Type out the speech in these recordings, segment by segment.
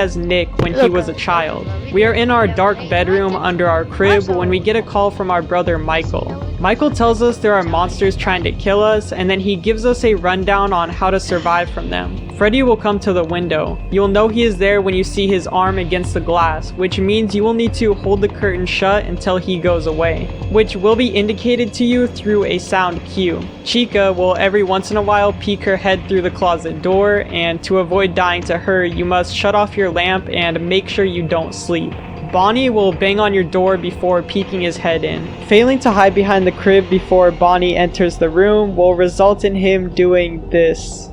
as Nick when he was a child. We are in our dark bedroom under our crib when we get a call from our brother Michael. Michael tells us there are monsters trying to kill us, and then he gives us a rundown on how to survive from them. Freddy will come to the window. You will know he is there when you see his arm against the glass, which means you will need to hold the curtain shut until he goes away, which will be indicated to you through a sound cue. Chica will every once in a while peek her head through the closet door, and to avoid dying to her, you must shut off your lamp and make sure you don't sleep. Bonnie will bang on your door before peeking his head in. Failing to hide behind the crib before Bonnie enters the room will result in him doing this.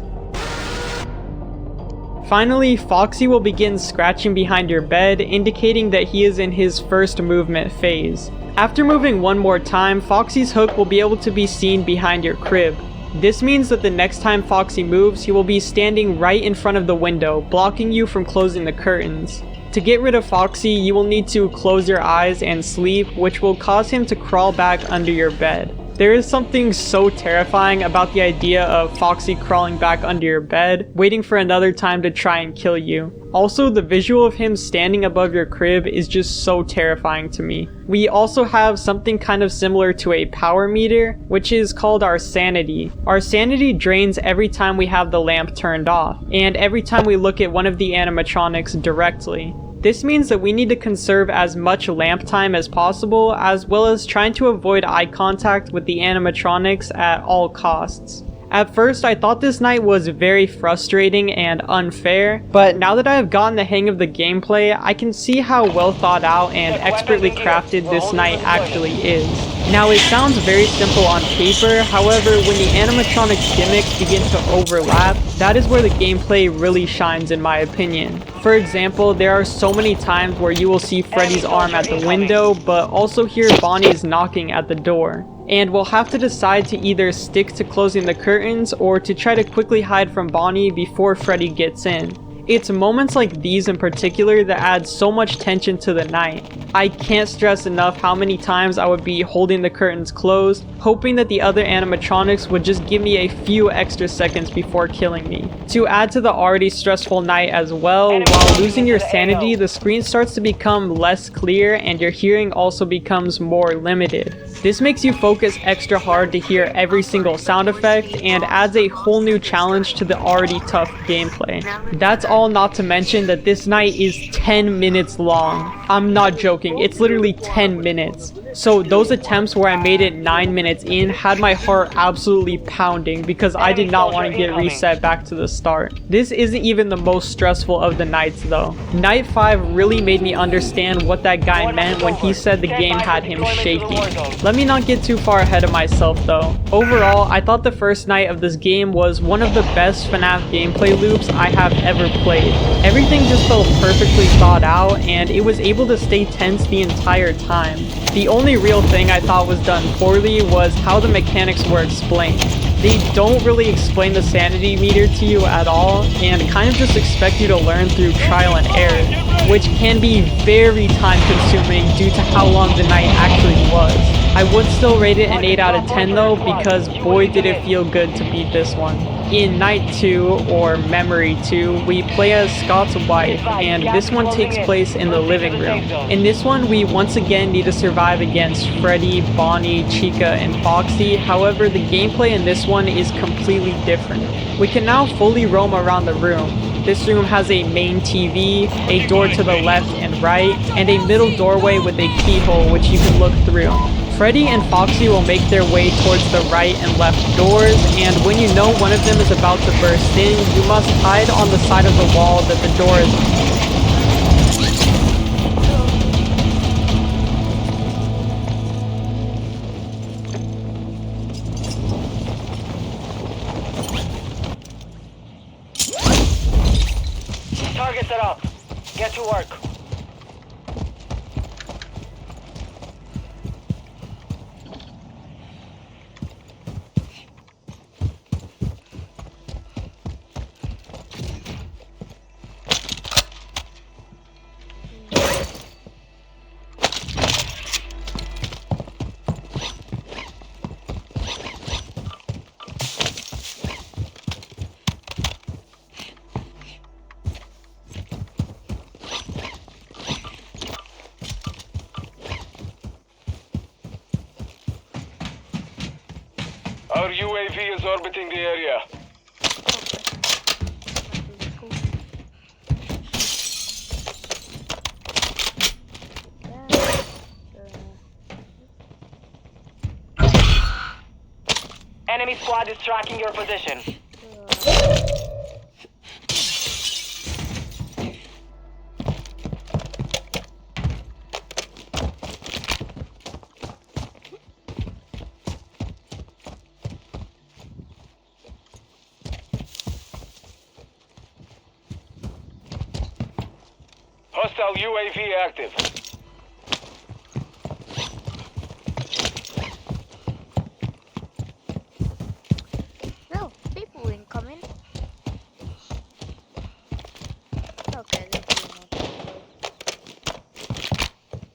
Finally, Foxy will begin scratching behind your bed, indicating that he is in his first movement phase. After moving one more time, Foxy's hook will be able to be seen behind your crib. This means that the next time Foxy moves, he will be standing right in front of the window, blocking you from closing the curtains. To get rid of Foxy, you will need to close your eyes and sleep, which will cause him to crawl back under your bed. There is something so terrifying about the idea of Foxy crawling back under your bed, waiting for another time to try and kill you. Also, the visual of him standing above your crib is just so terrifying to me. We also have something kind of similar to a power meter, which is called our sanity. Our sanity drains every time we have the lamp turned off, and every time we look at one of the animatronics directly. This means that we need to conserve as much lamp time as possible, as well as trying to avoid eye contact with the animatronics at all costs. At first, I thought this night was very frustrating and unfair, but now that I have gotten the hang of the gameplay, I can see how well thought out and expertly crafted this night actually is. Now, it sounds very simple on paper, however, when the animatronics gimmicks begin to overlap, that is where the gameplay really shines in my opinion. For example, there are so many times where you will see Freddy's arm at the window, but also hear Bonnie's knocking at the door. And we'll have to decide to either stick to closing the curtains or to try to quickly hide from Bonnie before Freddy gets in. It's moments like these in particular that add so much tension to the night. I can't stress enough how many times I would be holding the curtains closed, hoping that the other animatronics would just give me a few extra seconds before killing me. To add to the already stressful night as well, while losing your sanity, the screen starts to become less clear and your hearing also becomes more limited. This makes you focus extra hard to hear every single sound effect and adds a whole new challenge to the already tough gameplay. That's all not to mention that this night is 10 minutes long. I'm not joking, it's literally 10 minutes. So those attempts where I made it 9 minutes in had my heart absolutely pounding because I did not want to get reset back to the start. This isn't even the most stressful of the nights though. Night 5 really made me understand what that guy meant when he said the game had him shaky. Let me not get too far ahead of myself though. Overall, I thought the first night of this game was one of the best FNAF gameplay loops I have ever played. Everything just felt perfectly thought out and it was able to stay tense the entire time. The only real thing I thought was done poorly was how the mechanics were explained. They don't really explain the sanity meter to you at all and kind of just expect you to learn through trial and error, which can be very time consuming due to how long the night actually was. I would still rate it an 8 out of 10 though, because boy did it feel good to beat this one. In Night 2, or Memory 2, we play as Scott's wife, and this one takes place in the living room. In this one, we once again need to survive against Freddy, Bonnie, Chica, and Foxy, however the gameplay in this one is completely different. We can now fully roam around the room. This room has a main TV, a door to the left and right, and a middle doorway with a keyhole which you can look through. Freddy and Foxy will make their way towards the right and left doors, and when you know one of them is about to burst in, you must hide on the side of the wall that the door is on. Target set up. Get to work. Our UAV is orbiting the area. Enemy squad is tracking your position. Hostile UAV active. No, people incoming. Okay, this is not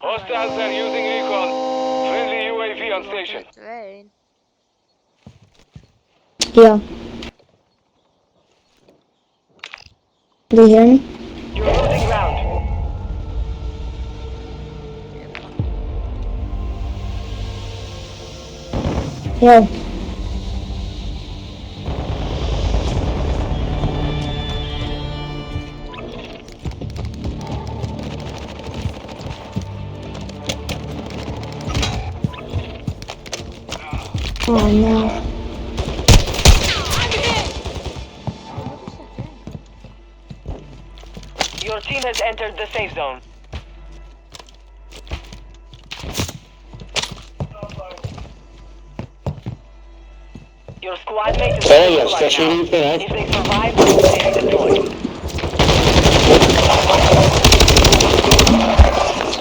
Hostiles are using recon. Friendly UAV on station. rain. Yeah. Do you hear me? You're losing ground. Yeah. Oh no. Your team has entered the safe zone. Your squad mate is Oh, yes, right that's now. really fair. If they survive, they will be deployed.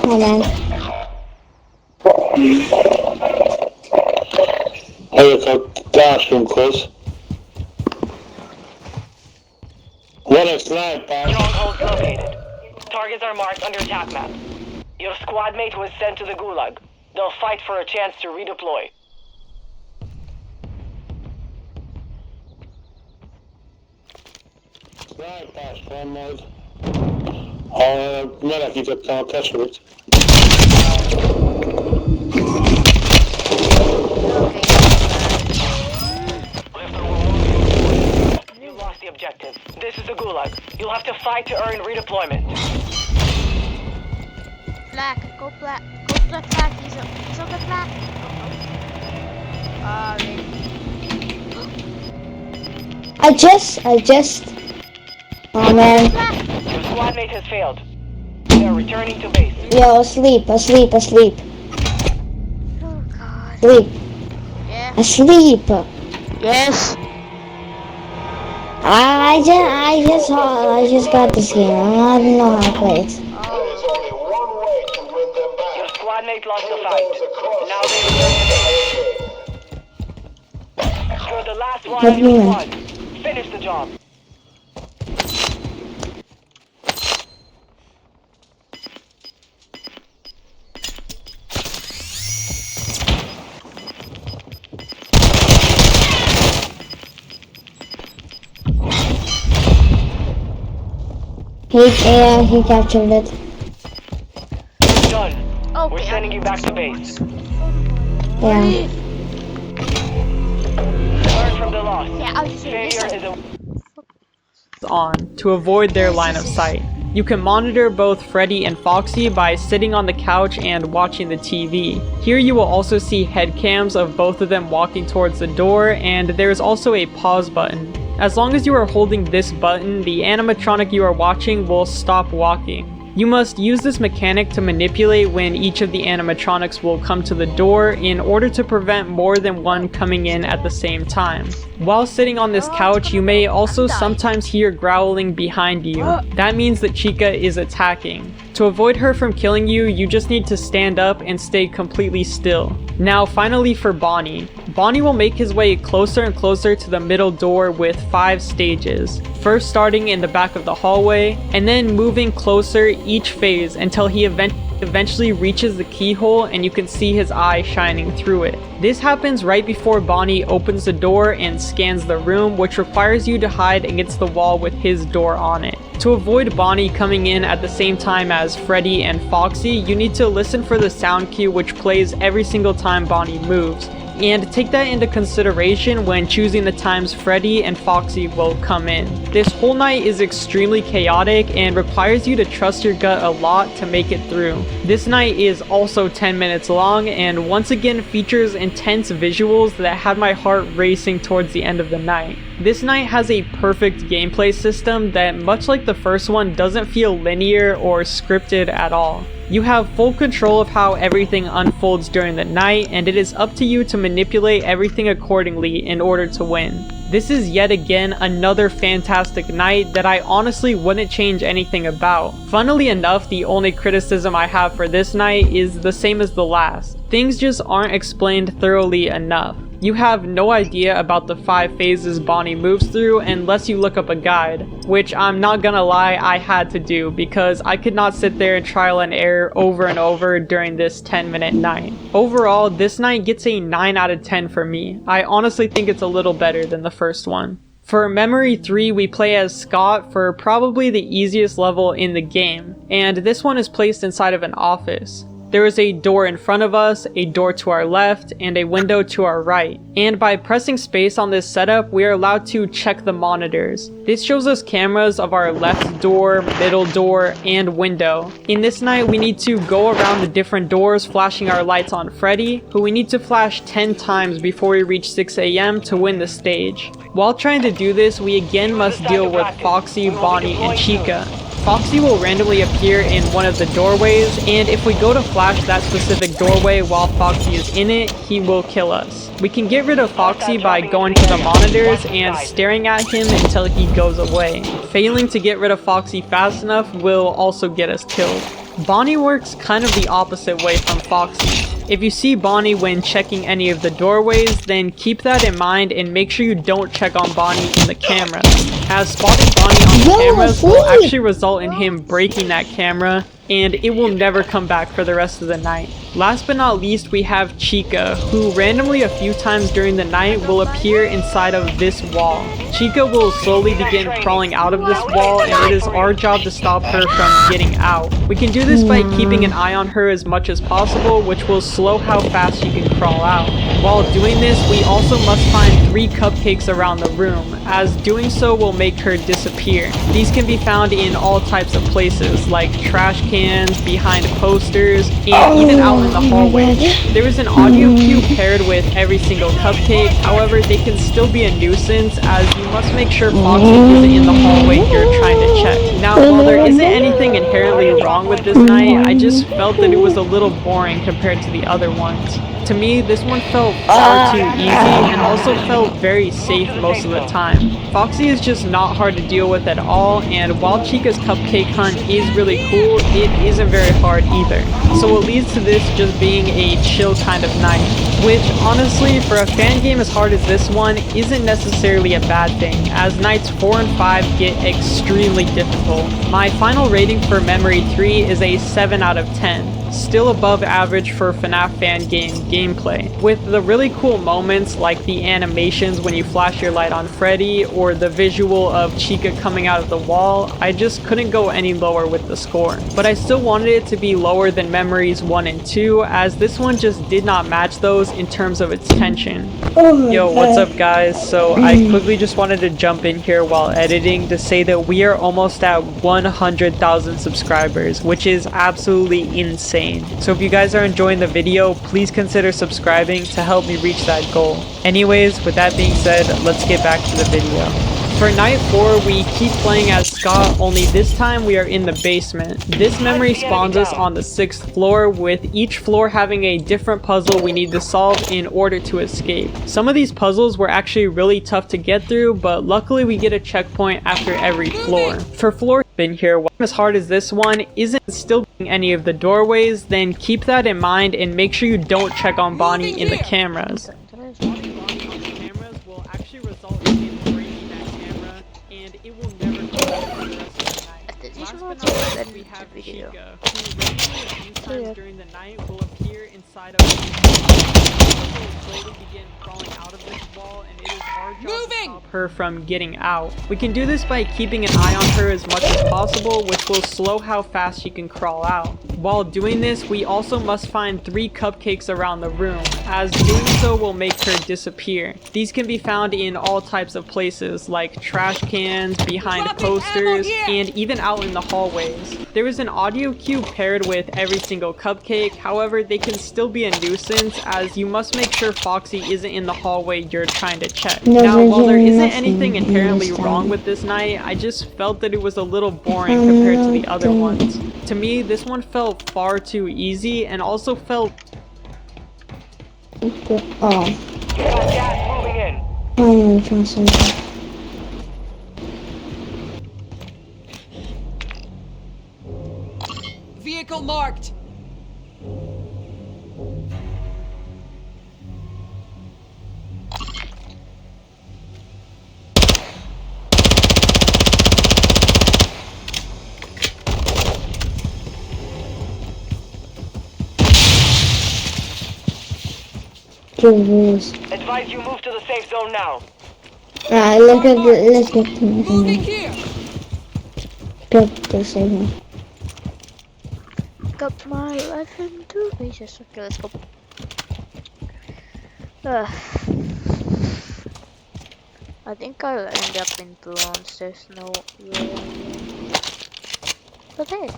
Oh man. Classroom, cuz. What a slide, boss. Strongholds located. Targets are marked on your attack map. Your squad mate was sent to the Gulag. They'll fight for a chance to redeploy. Slide, boss, one mode. Merak edip tamam test route. You lost the objective. This is the Gulag. You'll have to fight to earn redeployment. Black, go black. Go black. He's on the black. Ah, really? I just. Oh man. Black. Your squad mate has failed. They're returning to base. Yo, asleep. Oh god. Sleep. Yeah. Asleep. Yes. I just got this game. I don't know how to play it. There's only one way to win them back. Your squad mate lost the fight. Now they return to base. You're the last one What on do you your mean? squad. Finish the job. He captured it. Done. Okay. We're sending you back to base. Yeah. Learn from the loss. Yeah, I'll just Failure is a On to avoid their line of sight. You can monitor both Freddy and Foxy by sitting on the couch and watching the TV. Here you will also see head cams of both of them walking towards the door, and there is also a pause button. As long as you are holding this button, the animatronic you are watching will stop walking. You must use this mechanic to manipulate when each of the animatronics will come to the door in order to prevent more than one coming in at the same time. While sitting on this couch, you may also sometimes hear growling behind you. That means that Chica is attacking. To avoid her from killing you, you just need to stand up and stay completely still. Now finally for Bonnie. Bonnie will make his way closer and closer to the middle door with 5 stages. First starting in the back of the hallway, and then moving closer each phase until he eventually reaches the keyhole and you can see his eye shining through it. This happens right before Bonnie opens the door and scans the room, which requires you to hide against the wall with his door on it. To avoid Bonnie coming in at the same time as Freddy and Foxy, you need to listen for the sound cue which plays every single time Bonnie moves. and take that into consideration when choosing the times Freddy and Foxy will come in. This whole night is extremely chaotic and requires you to trust your gut a lot to make it through. This night is also 10 minutes long and once again features intense visuals that had my heart racing towards the end of the night. This night has a perfect gameplay system that, much like the first one, doesn't feel linear or scripted at all. You have full control of how everything unfolds during the night, and it is up to you to manipulate everything accordingly in order to win. This is yet again another fantastic night that I honestly wouldn't change anything about. Funnily enough, the only criticism I have for this night is the same as the last. Things just aren't explained thoroughly enough. You have no idea about the 5 phases Bonnie moves through unless you look up a guide, which I'm not gonna lie, I had to do because I could not sit there and trial and error over and over during this 10-minute night. Overall, this night gets a 9 out of 10 for me. I honestly think it's a little better than the first one. For Memory 3, we play as Scott for probably the easiest level in the game, and this one is placed inside of an office. There is a door in front of us, a door to our left, and a window to our right. And by pressing space on this setup, we are allowed to check the monitors. This shows us cameras of our left door, middle door, and window. In this night, we need to go around the different doors, flashing our lights on Freddy, who we need to flash 10 times before we reach 6 AM to win the stage. While trying to do this, we again must deal with Foxy, Bonnie, and Chica. Foxy will randomly appear in one of the doorways, and if we go to flash that specific doorway while Foxy is in it, he will kill us. We can get rid of Foxy by going to the monitors and staring at him until he goes away. Failing to get rid of Foxy fast enough will also get us killed. Bonnie works kind of the opposite way from Foxy. If you see Bonnie when checking any of the doorways, then keep that in mind and make sure you don't check on Bonnie in the camera, as spotting Bonnie on the cameras will actually result in him breaking that camera, and it will never come back for the rest of the night. Last but not least, we have Chica, who randomly a few times during the night will appear inside of this wall. Chica will slowly begin crawling out of this wall, and it is our job to stop her from getting out. We can do this by keeping an eye on her as much as possible, which will slow how fast she can crawl out. While doing this, we also must find 3 cupcakes around the room, as doing so will make her disappear. These can be found in all types of places, like trash cans, behind posters, and even out in the hallway. There is an audio cue paired with every single cupcake, however they can still be a nuisance as you must make sure Foxy isn't in the hallway you're trying to check. Now while there isn't anything inherently wrong with this night, I just felt that it was a little boring compared to the other ones. To me, this one felt far too easy and also felt very safe most of the time. Foxy is just not hard to deal with at all, and while Chica's cupcake hunt is really cool, it isn't very hard either. So it leads to this just being a chill kind of night, which honestly, for a fan game as hard as this one, isn't necessarily a bad thing, as nights 4 and 5 get extremely difficult. My final rating for Memory 3 is a 7 out of 10. Still above average for FNAF fan game gameplay, with the really cool moments like the animations when you flash your light on Freddy or the visual of Chica coming out of the wall. I just couldn't go any lower with the score, but I still wanted it to be lower than Memories 1 and 2, as this one just did not match those in terms of its tension. Yo, what's up guys? So I quickly just wanted to jump in here while editing to say that we are almost at 100,000 subscribers, which is absolutely insane. So if you guys are enjoying the video, please consider subscribing to help me reach that goal. Anyways, with that being said, let's get back to the video. For night 4, we keep playing as Scott, only this time we are in the basement. This memory spawns us on the 6th floor, with each floor having a different puzzle we need to solve in order to escape. Some of these puzzles were actually really tough to get through, but luckily we get a checkpoint after every floor. For floor in here, while as hard as this one isn't still being any of the doorways, then keep that in mind and make sure you don't check on Bonnie in the cameras. Will actually result in breaking that camera, and it will never come back for the rest of the night. Last but not least, we have Chica, who randomly a few times during the night will appear inside of will slowly begin crawling out of this wall, and it is our job to stop her from getting out. We can do this by keeping an eye on her as much as possible, which will slow how fast she can crawl out. While doing this, we also must find 3 cupcakes around the room, as doing so will make her disappear. These can be found in all types of places, like trash cans, behind posters, and even out in the hallways. There is an audio cue paired with every single cupcake, however they can still be a nuisance as you must make sure Foxy isn't in the hallway you're trying to check. No, Now, while there isn't nothing anything in inherently this wrong time. with this night, I just felt that it was a little boring compared to the other ones. To me, this one felt far too easy and also felt Oh, You got gas moving in. I'm gonna try something. Vehicle marked. Jeez. Advise you move to the safe zone now. Right, let's get to Moving the here. second. Got my life in 2 pieces. Okay, let's go. I think I'll end up in bronze. There's no way. But hey,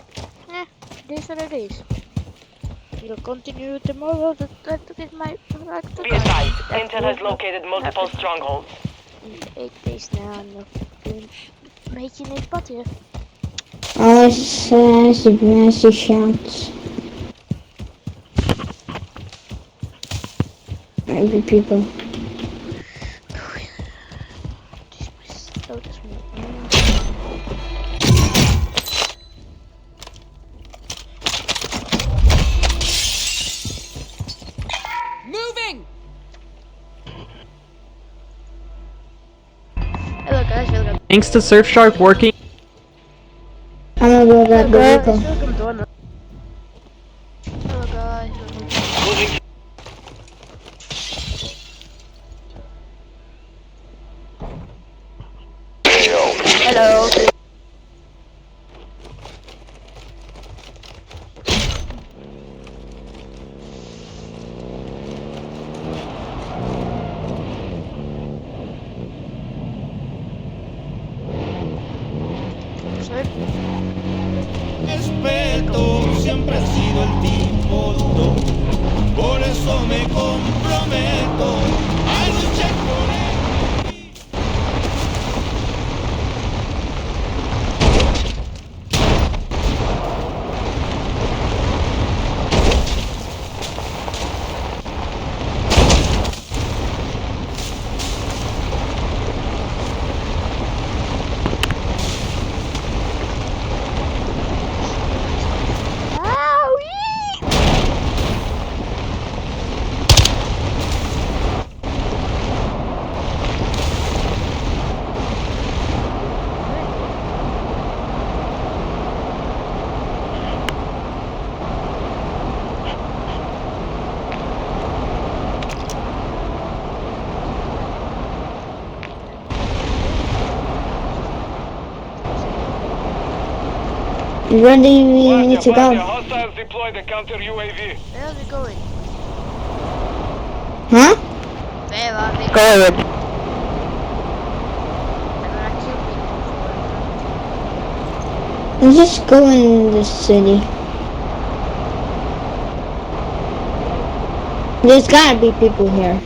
these are the days. We'll continue tomorrow. That is my. Be advised, Intel has located multiple strongholds. In 8 days now, I'm not doing, making it better. Oh, it's nasty shots. Maybe people. So small. Moving. Hello guys, welcome. thanks to Surfshark working. I'm gonna go grab the vehicle. Welcome to another. Hello guys, welcome. Hello. Respeto siempre ha sido el tipo top. Por eso me comprometo a luchar por él. Ready, we need to go. Hostiles deploy the counter UAV. Where are we going? Huh? Where are we Good. Let's just go in the city. There's gotta be people here.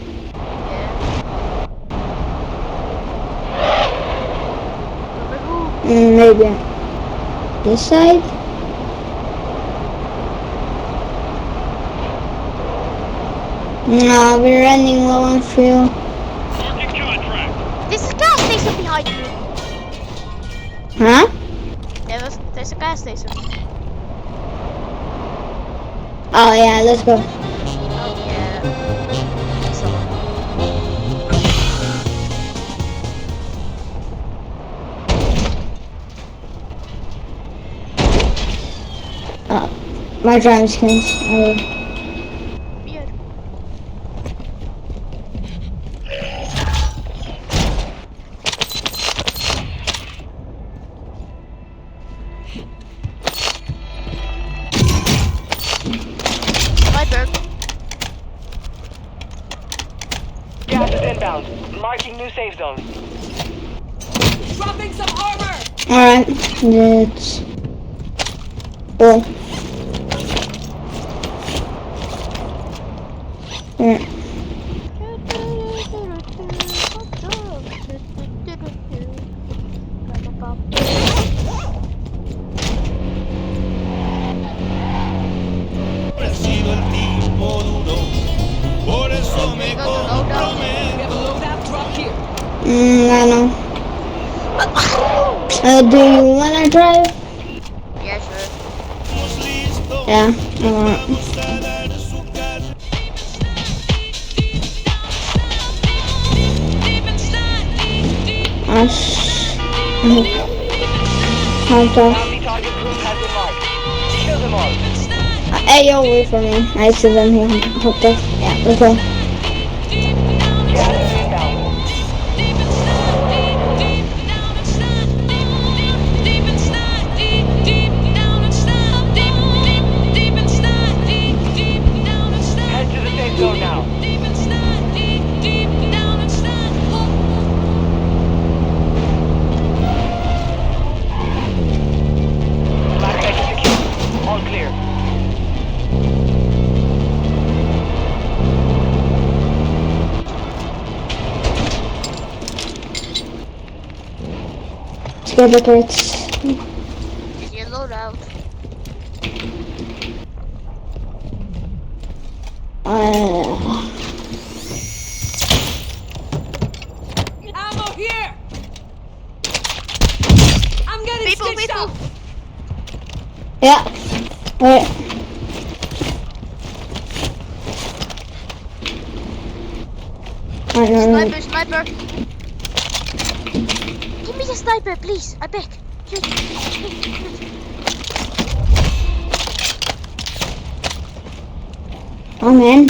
Maybe this side? No, we're running low on fuel. There's a gas station behind you. Huh? There's a gas station. Oh yeah, let's go. Oh yeah. So, My driving skills. weird. sniper. Gas is inbound. Marking new safe zone. Dropping some armor. Alright, let's go. Yeah. Siempre he sido el tipo duro, por eso me We comprometo. have a loadout drop here. I know. Do you wanna drive? Yeah, sure. Estamos listos, Yeah, I want. vamos a dar su cara. Hot off. Bounty target group has been marked. Kill them all. Hey, yo, wait for me. I see them here. Hot off. Yeah, let's go. Gas is inbound. Head to the safe zone now. Black site is secure. All clear. Let's get the crates. Yeah, loadout. Ammo here. I'm getting stitched up. Yeah. Wait. No. Sniper. Give me the sniper, please. I beg. Please. Oh man.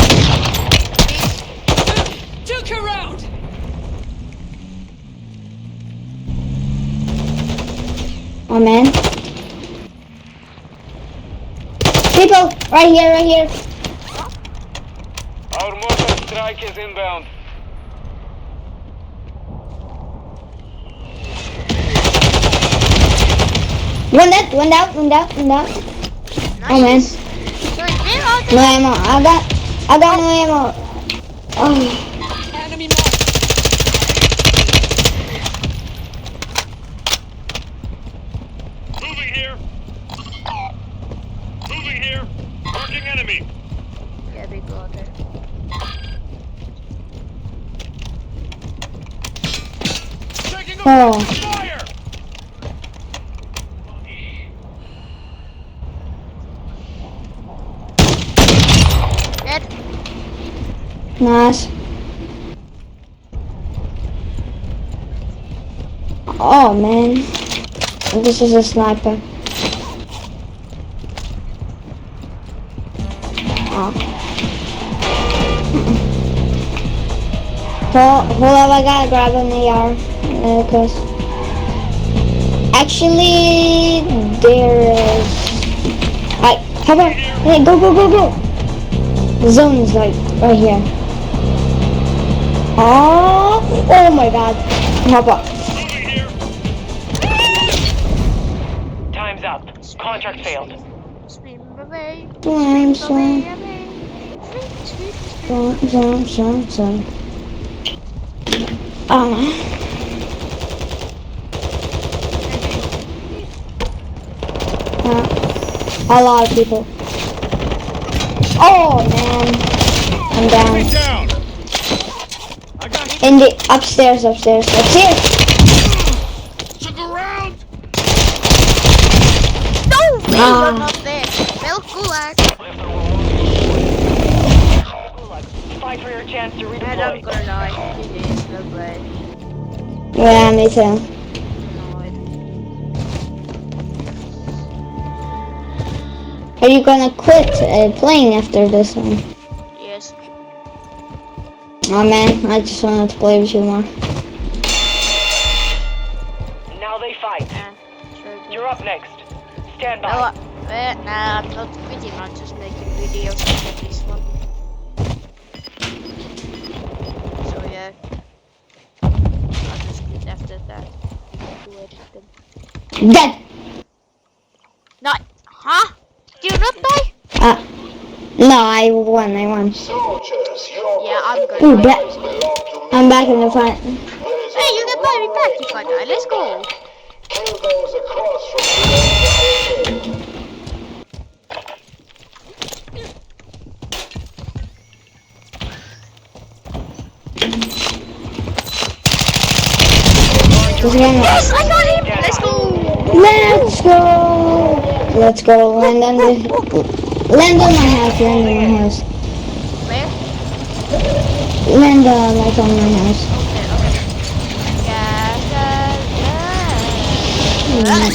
Duke around. Oh man. People, right here. Our mortar strike is inbound. One out. Nice. Oh man. So it's been all No ammo. I got no ammo. Oh. Enemy mark. Moving here. Moving here. Marking enemy. Yeah, big water. Taking Oh. fire. Dead. Nice. Oh man. This is a sniper. Oh. Hold up, I gotta grab an AR. Cause actually there is. How about hey, go. The zone is like right here. Oh my god. Hop up. Moving here. Time's up. Contract failed. Swim away. Swim. Zone. A lot of people. Oh man. I'm down. Down. I got In the upstairs. Upstairs. Took around. No way, Ah. you're not there. Well, gulag. Fight for your chance to And I'm redeploy. gonna die. It is no way. Yeah, me too. No, Are you gonna quit playing after this one? yes. Oh man, I just wanted to play with you more. Now they fight. Sure. You're up next. Stand by. Well, Nah, I'm not quitting. I'm just making videos for this one. So yeah, I'll just quit after that. To edit them. Dead. Not, huh? Did you not die? No, I won. I won. Yeah, I'm Ooh, gonna die. I'm back in the fight. Hey, you can buy me back if I die. Let's go. Yes, I got him. Let's go. Let's go. Let's go. Land on the. Land on my house. Land on my house. Where? Land like on my house. Okay. Yeah.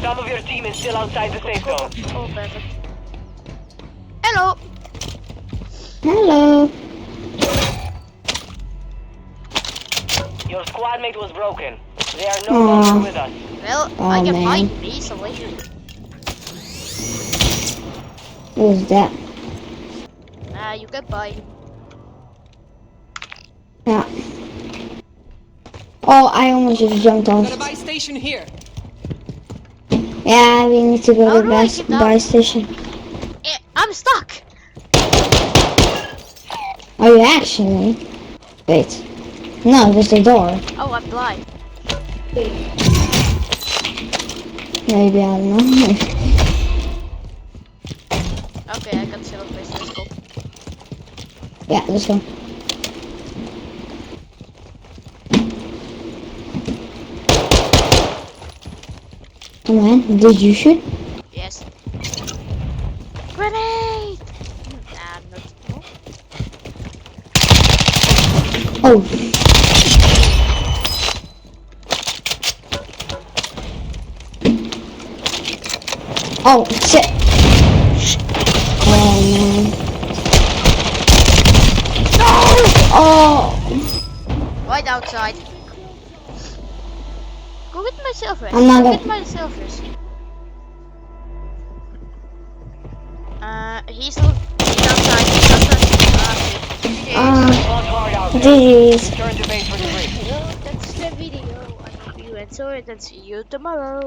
Some of your team is still outside the safe zone. Oh, perfect. Hello. Hello. Your squad mate was broken. They are no longer with us. Well, Oh, I can man. find him easily. Who's that? You can buy him. Yeah. Oh, I almost just jumped off. Got a buy station here. Yeah, we need to go How to do I the get down? buy station. I'm stuck. Are you actually? Wait. No, there's a door. Oh, I'm blind. Maybe, I don't know. Okay, I got silverfish. Let's go. Yeah, let's go. Come on, did you shoot? Yes. Grenade! Nah, I'm not. Oh. Oh, shit. Oh, man. Oh. Right outside. Go get my silverfish. I'm not Go gonna- get my silverfish. He's outside. He's outside. Fought hard out there. Jeez. Return to base for debrief. Well, that's the video. I hope you enjoyed and see you tomorrow.